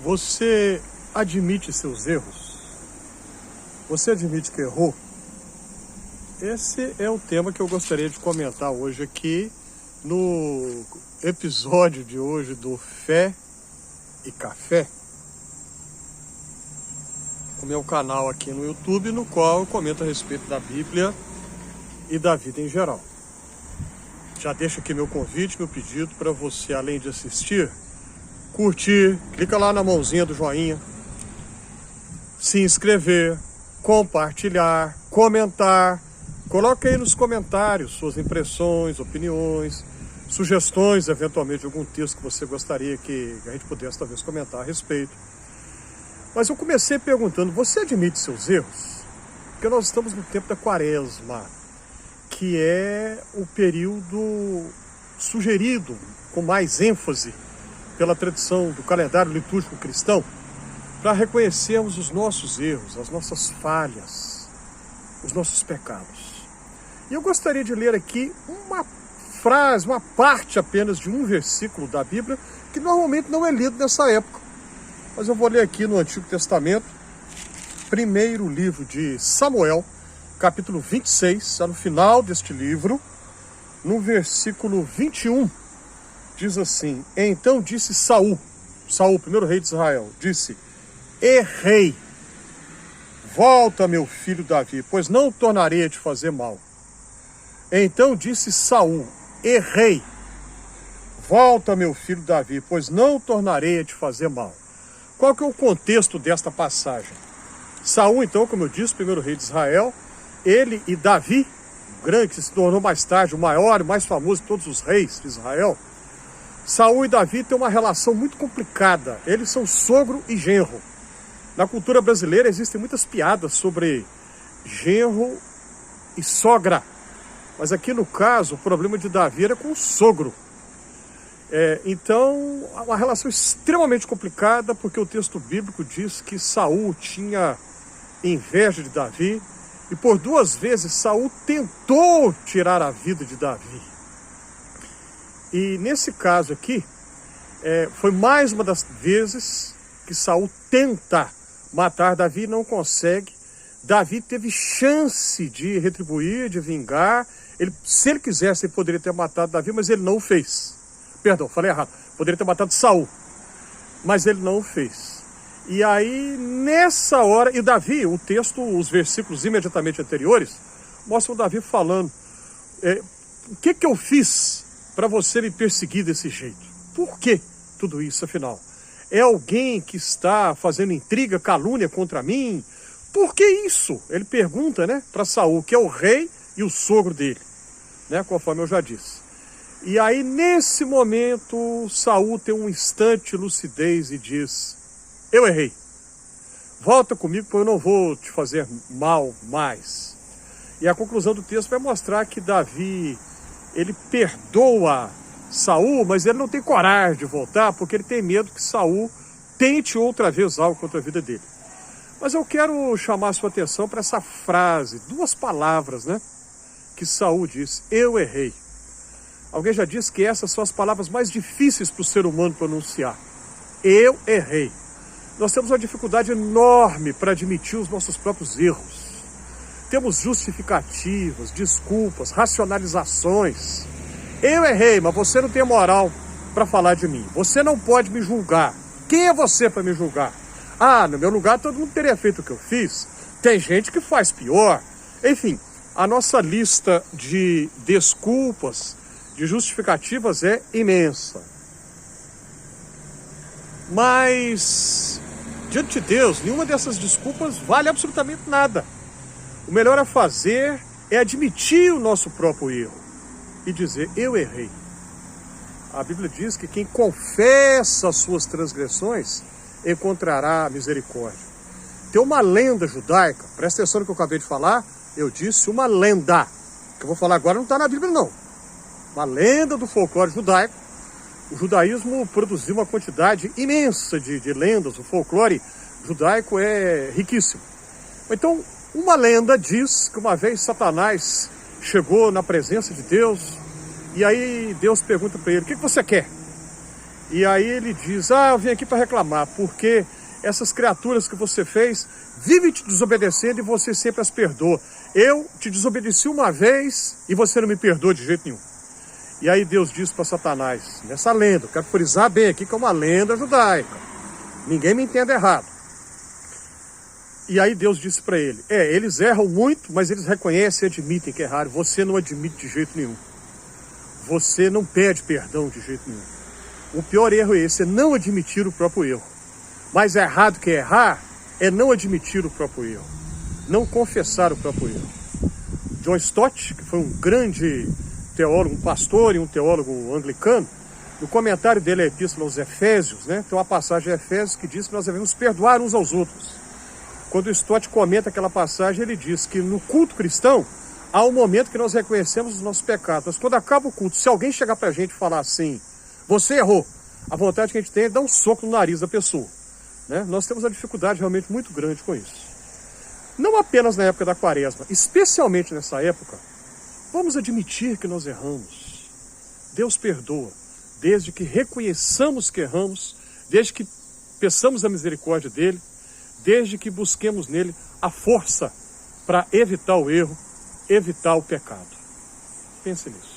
Você admite seus erros? Você admite que errou? Esse é o tema que eu gostaria de comentar hoje aqui no episódio de hoje do Fé e Café, o meu canal aqui no YouTube, no qual eu comento a respeito da Bíblia e da vida em geral. Já deixo aqui meu convite, meu pedido para você, além de assistir, curtir, clica lá na mãozinha do joinha, se inscrever, compartilhar, comentar. Coloque aí nos comentários suas impressões, opiniões, sugestões, eventualmente, de algum texto que você gostaria que a gente pudesse talvez comentar a respeito. Mas eu comecei perguntando, você admite seus erros? Porque nós estamos no tempo da Quaresma, que é o período sugerido com mais ênfase pela tradição do calendário litúrgico cristão, para reconhecermos os nossos erros, as nossas falhas, os nossos pecados. E eu gostaria de ler aqui uma frase, uma parte apenas de um versículo da Bíblia, que normalmente não é lido nessa época. Mas eu vou ler aqui no Antigo Testamento, primeiro livro de Samuel, capítulo 26, está no final deste livro, no versículo 21, diz assim: Então disse Saul, primeiro rei de Israel, disse: Errei, volta, meu filho Davi, pois não tornarei a te fazer mal. Então disse Saul: Errei, volta, meu filho Davi, pois não tornarei a te fazer mal. Qual que é o contexto desta passagem? Saul, então, como eu disse, primeiro rei de Israel, ele e Davi, o grande, que se tornou mais tarde o maior e mais famoso de todos os reis de Israel, Saul e Davi têm uma relação muito complicada. Eles são sogro e genro. Na cultura brasileira existem muitas piadas sobre genro e sogra. Mas aqui no caso, o problema de Davi era com o sogro. Então, uma relação extremamente complicada, porque o texto bíblico diz que Saul tinha inveja de Davi, e por 2 vezes Saul tentou tirar a vida de Davi. E nesse caso aqui, foi mais uma das vezes que Saul tenta matar Davi e não consegue. Davi teve chance de retribuir, de vingar. Se ele quisesse, ele poderia ter matado Davi, mas ele não o fez. Perdão, falei errado. Poderia ter matado Saul, mas ele não o fez. E aí, nessa hora, e Davi, o texto, os versículos imediatamente anteriores, mostram Davi falando: o que eu fiz para você me perseguir desse jeito? Por que tudo isso, afinal? É alguém que está fazendo intriga, calúnia contra mim? Por que isso? Ele pergunta, para Saul, que é o rei e o sogro dele, conforme eu já disse. E aí, nesse momento, Saul tem um instante de lucidez e diz: eu errei. Volta comigo, porque eu não vou te fazer mal mais. E a conclusão do texto vai mostrar que Davi, ele perdoa Saul, mas ele não tem coragem de voltar, porque ele tem medo que Saul tente outra vez algo contra a vida dele. Mas eu quero chamar a sua atenção para essa frase, 2 palavras, que Saul disse: eu errei. Alguém já disse que essas são as palavras mais difíceis para o ser humano pronunciar. Eu errei. Nós temos uma dificuldade enorme para admitir os nossos próprios erros. Temos justificativas, desculpas, racionalizações. Eu errei, mas você não tem moral para falar de mim. Você não pode me julgar. Quem é você para me julgar? No meu lugar todo mundo teria feito o que eu fiz. Tem gente que faz pior. Enfim, a nossa lista de desculpas, de justificativas é imensa. Mas, diante de Deus, nenhuma dessas desculpas vale absolutamente nada. O melhor a fazer é admitir o nosso próprio erro e dizer: eu errei. A Bíblia diz que quem confessa as suas transgressões encontrará misericórdia. Tem uma lenda judaica, presta atenção no que eu acabei de falar, eu disse uma lenda. O que eu vou falar agora não está na Bíblia, não. Uma lenda do folclore judaico. O judaísmo produziu uma quantidade imensa de lendas, o folclore judaico é riquíssimo. Então, uma lenda diz que uma vez Satanás chegou na presença de Deus, e aí Deus pergunta para ele: o que você quer? E aí ele diz, eu vim aqui para reclamar, porque essas criaturas que você fez vivem te desobedecendo e você sempre as perdoa. Eu te desobedeci uma vez e você não me perdoa de jeito nenhum. E aí Deus diz para Satanás, nessa lenda, eu quero frisar bem aqui que é uma lenda judaica, ninguém me entenda errado. E aí Deus disse para ele, eles erram muito, mas eles reconhecem e admitem que erraram. Você não admite de jeito nenhum. Você não pede perdão de jeito nenhum. O pior erro é esse, é não admitir o próprio erro. Mais errado que errar é não admitir o próprio erro. Não confessar o próprio erro. John Stott, que foi um grande teólogo, um pastor e um teólogo anglicano, no comentário dele à Epístola aos Efésios, tem uma passagem de Efésios que diz que nós devemos perdoar uns aos outros. Quando o Stott comenta aquela passagem, ele diz que no culto cristão, há um momento que nós reconhecemos os nossos pecados. Mas quando acaba o culto, se alguém chegar pra gente e falar assim, você errou, a vontade que a gente tem é dar um soco no nariz da pessoa. Nós temos uma dificuldade realmente muito grande com isso. Não apenas na época da quaresma, especialmente nessa época, vamos admitir que nós erramos. Deus perdoa, desde que reconheçamos que erramos, desde que peçamos a misericórdia dele, desde que busquemos nele a força para evitar o erro, evitar o pecado. Pense nisso.